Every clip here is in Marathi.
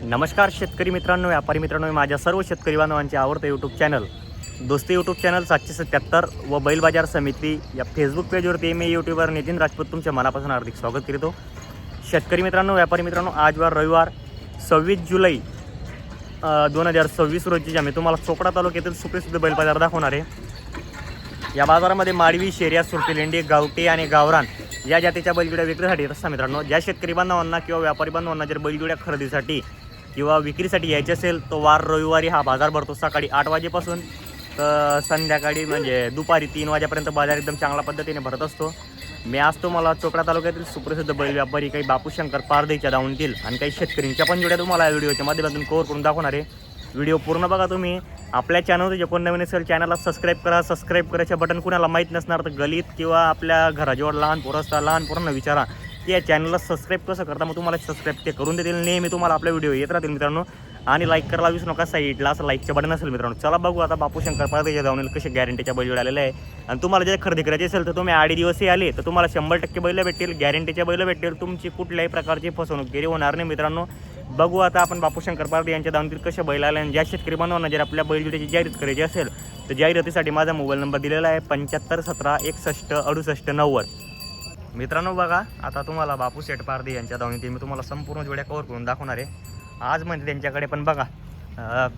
नमस्कार शेतकरी मित्रांनो, व्यापारी मित्रांनो, माझ्या सर्व शेतकरी बांधवांचे आवडतं यूट्यूब चॅनल दोस्ती यूट्यूब चॅनल 777 व बैल बाजार समिती या फेसबुक पेजवरती मी यूट्यूबर नितीन राजपूत तुमच्या मनापासून हार्दिक स्वागत करतो. शेतकरी मित्रांनो, व्यापारी मित्रांनो, आज वार रविवार 26 जुलै 2026 रोजी मी तुम्हाला चोपडा तालुक्यातील सुप्रसिद्ध बैल बाजार दाखवणार आहे. या बाजारामध्ये माडवी, शेरिया, सुरती, लेंडी, गावठी आणि गावरान या जातीच्या बैलजोड्या विक्रीसाठी रस्ता. मित्रांनो, ज्या शेतकरी बांधवांना किंवा व्यापारी बांधवांना जर बैलजोड्या खरेदीसाठी किंवा विक्रीसाठी यायचे असेल तर वार रविवारी हा बाजार भरतो. सकाळी 8 वाजेपासून तर संध्याकाळी म्हणजे दुपारी 3 वाजेपर्यंत बाजार एकदम चांगल्या पद्धतीने भरत असतो. मी आज तुम्हाला चोपडा तालुक्यातील सुप्रसिद्ध बैल व्यापारी काही बापूशंकर पारदेच्या दावणीतील आणि काही शेतकऱ्यांच्या पण जोड्या तुम्हाला या व्हिडिओच्या माध्यमातून कव्हर करून दाखवणार आहे. व्हिडिओ पूर्ण बघा तुम्ही. आपल्या चॅनलवर जे कोण नवीन असेल चॅनलला सबस्क्राईब करा. सबस्क्राईब करायचं बटन कुणाला माहीत नसणार तर गलीत किंवा आपल्या घराजवळ लहान पोरं असतात, लहान पोरांना विचारा की या चॅनलला सबस्क्राईब कसं करता, मग तुम्हाला सबस्क्राईब ते करून देतील. नेहमी तुम्हाला आपले व्हिडिओ येत राहतील मित्रांनो. आणि लाईक करायला विसरू नका. साईडला असं लाईकचं बटन असेल मित्रांनो. चला बघू आता बापूशंकर पारदेच्या जाऊन कसे गॅरंटीच्या बैल आलेले आहे. आणि तुम्हाला जर खरेदी करायची असेल तर तुम्ही 8 दिवसही आले तर तुम्हाला 100% बैल भेटतील, गॅरंटीच्या बैल भेटतील. तुमची कुठल्याही प्रकारची फसवणूकगिरी होणार नाही मित्रांनो. बघू आता आपण बापूशंकर पारदे यांच्या दावणीतील कसे बैल आले. आणि ज्या शेतकरी बांधवांना जर आपल्या बैलजोडीची जाहिरात करायची असेल तर जाहिरातीसाठी माझा मोबाईल नंबर दिलेला आहे 75 17 61 68 90. मित्रांनो बघा, आता तुम्हाला बापू शेठ पारदे यांच्या दावणीतील मी तुम्हाला संपूर्ण जोड्या कव्हर करून दाखवणार आहे. आज म्हणजे त्यांच्याकडे पण बघा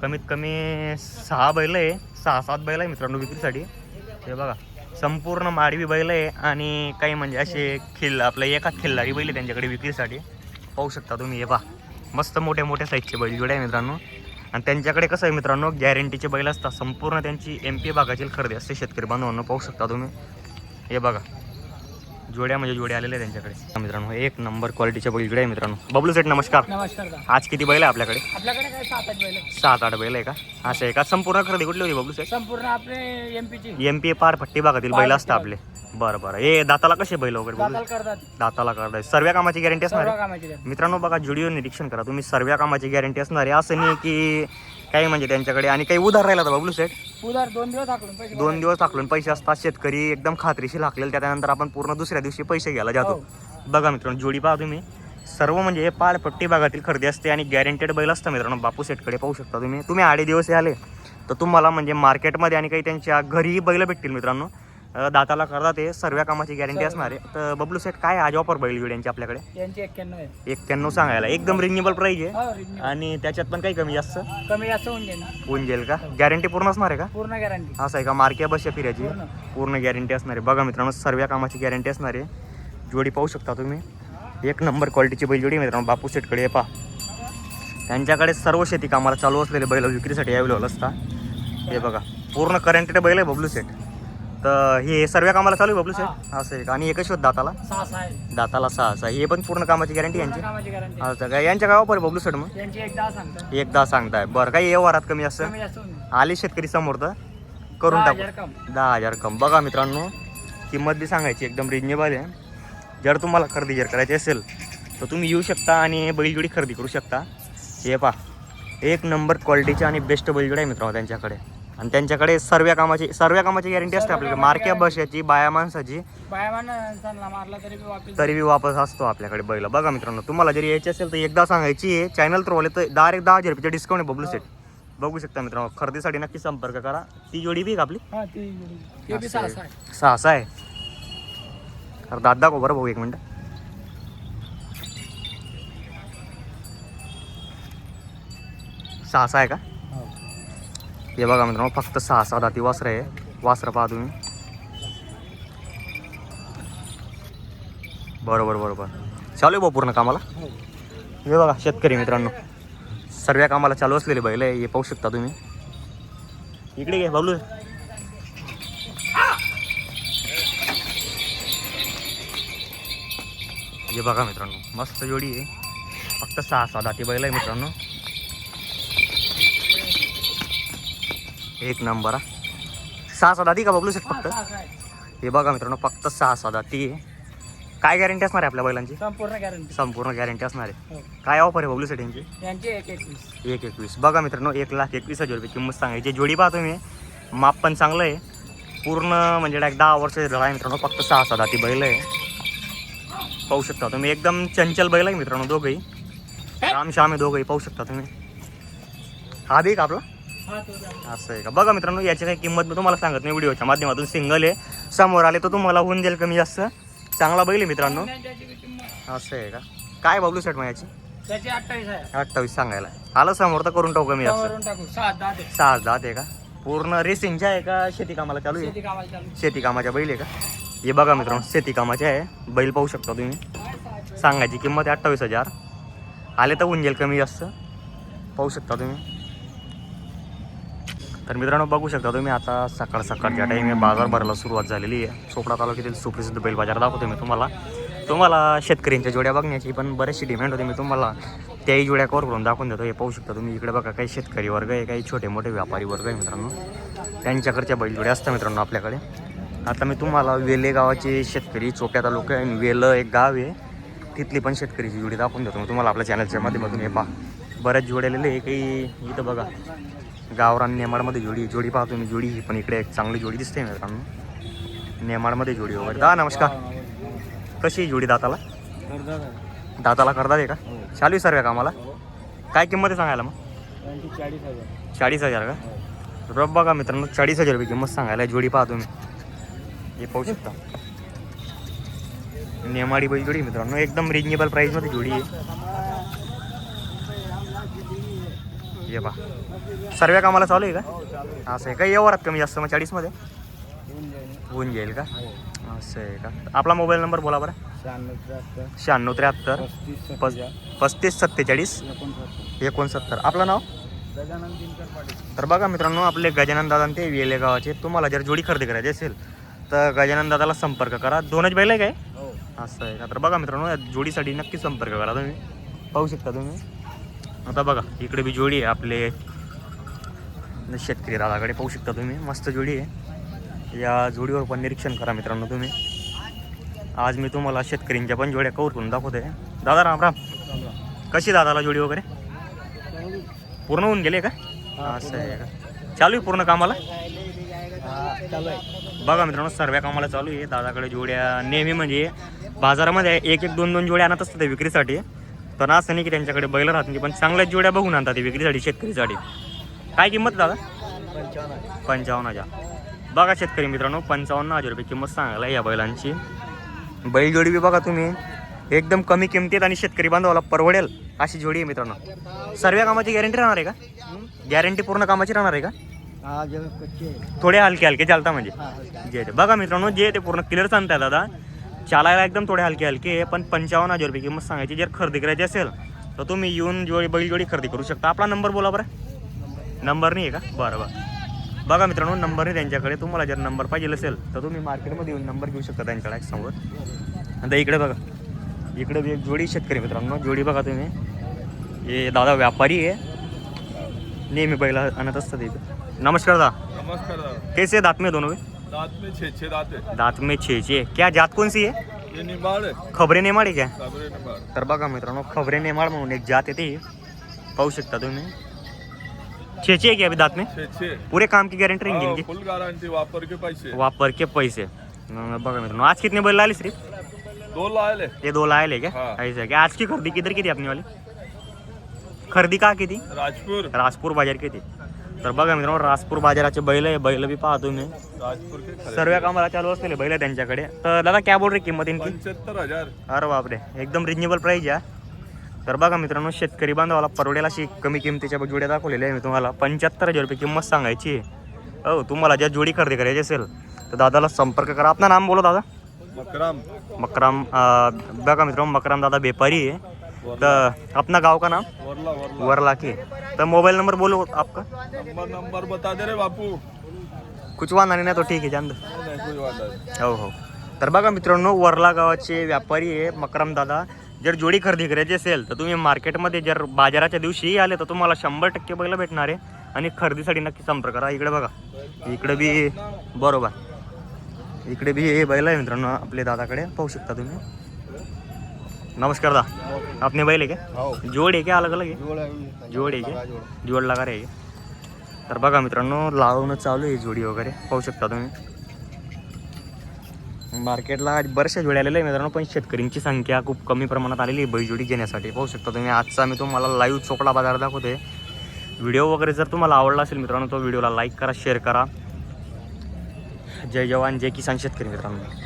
कमीत कमी 6 बैल आहे, 6-7 बैल आहे मित्रांनो विक्रीसाठी. हे बघा संपूर्ण माडवी बैल आहे आणि काही म्हणजे असे आपल्या एका खिल्लारी बैल आहे त्यांच्याकडे विक्रीसाठी. पाहू शकता तुम्ही. हे पहा मस्त मोठ्या मोठ्या साईजचे बैल जोडे आहे मित्रांनो. आणि त्यांच्याकडे कसं आहे मित्रांनो, गॅरंटीचे बैल असतात. संपूर्ण त्यांची MP भागाची खरेदी असते शेतकरी बांधवांना. पाहू शकता तुम्ही. हे बघा जोड्या म्हणजे जोड्या आलेले आहे त्यांच्याकडे मित्रांनो. एक नंबर क्वालिटीचे बैल जोडे आहे मित्रांनो. बबलू सेठ नमस्कार. नमस्कार. आज किती बैल आहे आपल्याकडे? आपल्याकडे काय 7-8 बैल. 7-8 बैल आहे का? असं आहे का? संपूर्ण खरेदी कुठली होती बबलू सेठ? संपूर्ण आपले MP MP पारपट्टी भागातील बैल असतात आपले. बरं बरं. हे दाताला कसे बैल वगैरे बबलू? दाताला करतात. सर्व कामाची गॅरंटी असणार आहे मित्रांनो. बघा व्हिडिओ निरीक्षण करा तुम्ही. सर्व कामाची गॅरंटी असणार आहे. असं नाही की काही म्हणजे त्यांच्याकडे आणि काही उधार राहिला तर बबलू सेठ? उधार 2 दिवस हाकलून पैसे 2 दिवस हाकलून पैसे असतात. शेतकरी एकदम खात्रीशीर हाकलेल त्यानंतर आपण पूर्ण दुसऱ्या दिवशी पैसे घ्यायला जातो. बघा मित्रांनो जोडी पहा तुम्ही. सर्व म्हणजे हे पाळपट्टी भागातील खरेदी असते आणि गॅरंटेड बैल असतं मित्रांनो. बापू सेटकडे पाहू शकता तुम्ही. तुम्ही 8 दिवस आले तर तुम्हाला म्हणजे मार्केटमध्ये आणि काही त्यांच्या घरीही बैल भेटतील मित्रांनो. दाताला करतात. ते सर्व कामाची गॅरंटी असणार आहे. तर बबलू सेट काय आज ऑफर बैल जोड्यांची आपल्याकडे? यांची 91 आहे. 91 सांगायला एकदम रिजनेबल प्राईस आहे. आणि त्याच्यात पण काही कमी जास्त होऊन जाईल का? गॅरंटी पूर्ण असणार आहे का? पूर्ण गॅरंटी. असं आहे का? मार्के बस फिरायची पूर्ण गॅरंटी असणार आहे. बघा मित्रांनो सर्व कामाची गॅरंटी असणार आहे. जोडी पाहू शकता तुम्ही. एक नंबर क्वालिटीची बैल जोडी मित्रांनो बापू सेटकडे. पहा त्यांच्याकडे सर्व शेती कामाला चालू असलेले बैल विक्रीसाठी अवेलेबल असतात. हे बघा पूर्ण करंटेड बैल आहे बबलू सेट. तर हे सर्व कामाला चालू आहे बबलू सेट. असं आहे का? आणि एकच दाताला 6 आहे. दाताला 6 आहे. हे पण पूर्ण कामाची गॅरंटी यांची. असं काय? यांच्या काय ऑफर बबलू सेट मग? यांची 1 सांगताय. बरं काही व्यवहारात कमी असं आले शेतकरी समोर तर करून टाकू. 10,000 कम. बघा मित्रांनो किंमत बी सांगायची एकदम रिजनेबल आहे. जर तुम्हाला खरेदी जर करायची असेल तर तुम्ही येऊ शकता आणि बैलजोडी खरेदी करू शकता. हे पहा एक नंबर क्वालिटीची आणि बेस्ट बैलजोडी आहे मित्रांनो त्यांच्याकडे. आणि त्यांच्याकडे सर्व कामाची गॅरंटी असते आपल्याकडे. मार्क्या बशाची, बाया माणसाची मारला तरी वापस असतो आपल्याकडे बैल. बघा मित्रांनो तुम्हाला जरी यायची असेल तर एकदा सांगायची आहे. चॅनल थ्रू आले तर डायरेक्ट 10,000 रुपये डिस्काउंट आहे बबलू सेट. बघू शकता मित्रांनो. खरेदीसाठी नक्की संपर्क करा. ती जोडी बी आपली 6 आहे. तर दादा दाखव बरं भाऊ 1 मिनिट. सहा आहे का? हे बघा मित्रांनो फक्त 6 दाती वासरं आहे. वासरं पहा तुम्ही. बरोबर चालू आहे भाऊ पूर्ण कामाला. हे बघा शेतकरी मित्रांनो सर्व कामाला चालू असलेले बैल आहे. हे पाहू शकता तुम्ही. इकडे घे बबलू. हे बघा मित्रांनो मस्त जोडी आहे. फक्त 6 दाती बैल आहे मित्रांनो. एक नंबर. 6 दाती का बबलू सेट फक्त? हे बघा मित्रांनो फक्त 6 दाती आहे. काय गॅरंटी असणार आहे आपल्या बैलांची? संपूर्ण गॅरंटी असणार आहे. काय ऑफर आहे बबलू सेट यांची? 1,21. बघा मित्रांनो 1,21,000 रुपये किंमत सांगायची. जोडी पाहतो मी. माप पण चांगलं आहे. पूर्ण म्हणजे 10 वर्ष झाला आहे मित्रांनो. फक्त 6 दाती बैल आहे. पाहू शकता तुम्ही. एकदम चंचल बैल आहे मित्रांनो दोघंही. राम श्याम आहे दोघंही पाहू शकता तुम्ही. हा बी का आपला हा तो द्या. असं आहे का. बघा मित्रांनो याची काही किंमत मी तुम्हाला सांगत नाही, व्हिडिओच्या माध्यमातून सिंगल आहे, समोर आले तर तुम्हाला होऊन जाईल कमी जास्त. चांगला बैल आहे मित्रांनो. त्याची बी किंमत असं आहे का. काय बबलू सेट मग याची त्याची 28 आहे. 28 सांगायला आलं समोर तर करून टाकू कमी जास्त. त्यावरून टाकू 7-10 ते 6-10 आहे का. पूर्ण रेसिंगच्या आहे का शेती कामाला चालू आहे. शेती कामाला चालू. शेती कामाच्या बैल आहे का. हे बघा मित्रांनो शेती कामाचे आहे बैल पाहू शकता तुम्ही. सांगायची किंमत आहे 28,000. आले तर होऊन जाईल कमी जास्त पाहू शकता तुम्ही. तर मित्रांनो बघू शकता तुम्ही आता सकाळ सकाळच्या टाईम बाजार भरायला सुरुवात झालेली आहे. चोपडा तालुक्यातील सुप्रसिद्ध बैल बाजार दाखवतो मी तुम्हाला शेतकऱ्यांच्या जोड्या बघण्याची पण बरेचशी डिमांड होते. मी तुम्हाला त्याही जोड्या कवर करून दाखवून देतो. हे पाहू शकता तुम्ही इकडे बघा काही शेतकरी वर्ग आहे, काही छोटे मोठे व्यापारी वर्ग आहे मित्रांनो. त्यांच्याकडच्या बैलजोड्या असतात मित्रांनो आपल्याकडे. आता मी तुम्हाला वेले गावाचे शेतकरी चोप्या तालुका आणि वेलं एक गाव आहे तिथली पण शेतकरीची जोडी दाखवून देतो मी तुम्हाला आपल्या चॅनलच्या माध्यमातून. हे पहा बऱ्याच जोड्यालेले आहे काही इथं बघा गावरान नेमाडमध्ये जोडी पाहतो मी. जोडी ही पण इकडे एक चांगली जोडी दिसते मित्रांनो नेमाडमध्ये जोडी वगैरे. दा नमस्कार. कशी आहे जोडी दाताला दाताला करतात आहे का. चालू आहे सर्व कामाला. काय किंमत आहे सांगायला मग 40,000 का. रब बघा मित्रांनो 40,000 रुपये किंमत सांगायला जोडी पाहतो मी. हे पाहू शकता नेमाडी बैल जोडी मित्रांनो एकदम रिजनेबल प्राईसमध्ये जोडी आहे. हे पहा सर्व कामाला चालू आहे का. असं आहे का. व्यवहारात कमी जास्त मग 40मध्ये होऊन जाईल का. असं आहे का. आपला मोबाईल नंबर बोला बरं. 9673 3547 69. आपलं नाव. तर बघा मित्रांनो आपले गजानन दादा ते वेले गावाचे. तुम्हाला जर जोडी खरेदी करायची असेल तर गजानन दादाला संपर्क करा. दोनच बैल आहे काय. असं आहे का. तर बघा मित्रांनो या जोडीसाठी नक्की संपर्क करा तुम्ही पाहू शकता तुम्ही. आता बघा इकडे बी जोडी आहे आपले शेतकरी दादाकडे पाहू शकता तुम्ही. मस्त जोडी आहे. या जोडीवर पण निरीक्षण करा मित्रांनो तुम्ही. आज मी तुम्हाला शेतकऱ्यांच्या पण जोड्या कवर करून दाखवतोय. दादा राम राम. कशी दादाला जोडी वगैरे पूर्ण होऊन गेले का. असं आहे का. चालू आहे पूर्ण कामाला. बघा मित्रांनो सर्व कामाला चालू आहे. दादाकडे जोड्या नेहमी म्हणजे बाजारामध्ये एक 2 जोड्या आणत असतात विक्रीसाठी. तर असं नाही की त्यांच्याकडे बैल राहत नाही पण चांगल्याच जोड्या बघून आणतात विक्रीसाठी शेतकरीसाठी. काय किंमत दादा 55,000. बघा शेतकरी मित्रांनो 55,000 रुपये किंमत सांगायला या बैलांची. बैलजोडी बी बघा तुम्ही एकदम कमी किमतीत आणि शेतकरी बांधवाला परवडेल अशी जोडी आहे मित्रांनो. सर्व कामाची गॅरंटी राहणार आहे का. गॅरंटी पूर्ण कामाची राहणार आहे का. थोडे हलके चालता म्हणजे जे बघा मित्रांनो जे ते पूर्ण क्लिअर सांगताय दादा. चालायला एकदम थोडे हलके पण 55,000 रुपये किंमत सांगायची. जर खरेदी करायची असेल तर तुम्ही येऊन बैलजोडी खरेदी करू शकता. आपला नंबर बोला बरं. नंबर नाही आहे का. बरं बघा मित्रांनो नंबर नाही त्यांच्याकडे. तुम्हाला जर नंबर पाहिजे असेल तर तुम्ही मार्केटमध्ये येऊन नंबर घेऊ शकता त्यांच्याकडे समोर. आता इकडे बघा इकडे बी एक जोडी शेतकरी मित्रांनो. जोडी बघा तुम्ही. हे दादा व्यापारी आहे नेहमी बैल आणत असतात इथे. नमस्कार दादा. नमस्कार दादा. कैसे दांत में दोनों दांत में 6 दांत है. दांत में 6 क्या जात कौन सी है. ये निमाड़ है. खबरे नेमाड आहे क्या. खबरे निमाड़. तर बघा मित्रांनो खबरे नेमाड म्हणून एक जात येते पाहू शकता तुम्ही. 6 है क्या अभी दांत में. 6 पूरे काम की गारंटी रहेंगी इनकी. फुल गारंटी. वापर के पैसे. वापर के पैसे. बघा मित्रांनो आज कितने बैल लाले सिर्फ 2 लायले. ये 2 लाए क्या. हाँ. ऐसा है क्या. आज की खरेदी किधर की थी अपनी वाली. खरेदी का की थी राजपूर बाजार की थी. तर बघा मित्रांनो राजपूर बाजाराचे बैल बी पाहतो मी. राजपूर के सर्व कामाला चालू असलेले बैल त्यांच्याकडे. तर दादा क्या बोल रे किंमत इनकी. 75,000. अरे बापरे एकदम रिजनेबल प्राईज आहे. तर बघा मित्रांनो शेतकरी बांधवाला परवडेल अशी कमी किमतीच्या जोड्या दाखवलेल्या आहे मी तुम्हाला. 75,000 रुपये किंमत सांगायची. हो तुम्हाला ज्या जोडी खरेदी करायची असेल तर दादाला संपर्क करा. आपलं नाम बोलो दादा. मकराम. बघा मित्रांनो मकराम दादा व्यापारी है. तो अपना गांव का नाम वरला के. तो मोबाइल नंबर बोलो आपका. नंबर बता दे रे बापू. कुछ वादा नाही तो ठीक आहे जान दो. हो तर बघा मित्रांनो वरला गावाचे व्यापारी आहे मकराम दादा. जर जोडी खरेदी करायची असेल तर तुम्ही मार्केटमध्ये जर बाजाराच्या दिवशी आले तर तुम्हाला 100% बैल भेटणार आहे. आणि खरेदीसाठी नक्की संपर्क करा. इकडे बघा इकडे बी बरोबर इकडे बी हे बैल आहे मित्रांनो आपले दादाकडे पाहू शकता तुम्ही. नमस्कार दा. अपने बैल आहे क्या. जोड आहे क्या अलग अलग आहे. जोड आहे क्या. जोड लगा रे. तर बघा मित्रांनो लावणं चालू आहे जोडी वगैरे पाहू शकता तुम्ही. मार्केटला बरेचशा जोड्या आलेल्या आहे मित्रांनो, पण शेतकऱ्यांची संख्या खूप कमी प्रमाणात आलेली आहे बैलजोडी घेण्यासाठी. पाहू शकता तुम्ही, आजचा मी तुम्हाला लाईव्ह चोपडा बाजार दाखवते. व्हिडिओ वगैरे जर तुम्हाला आवडला असेल मित्रांनो, तो व्हिडिओला लाईक करा, शेअर करा. जय जवान जय किसान शेतकरी मित्रांनो.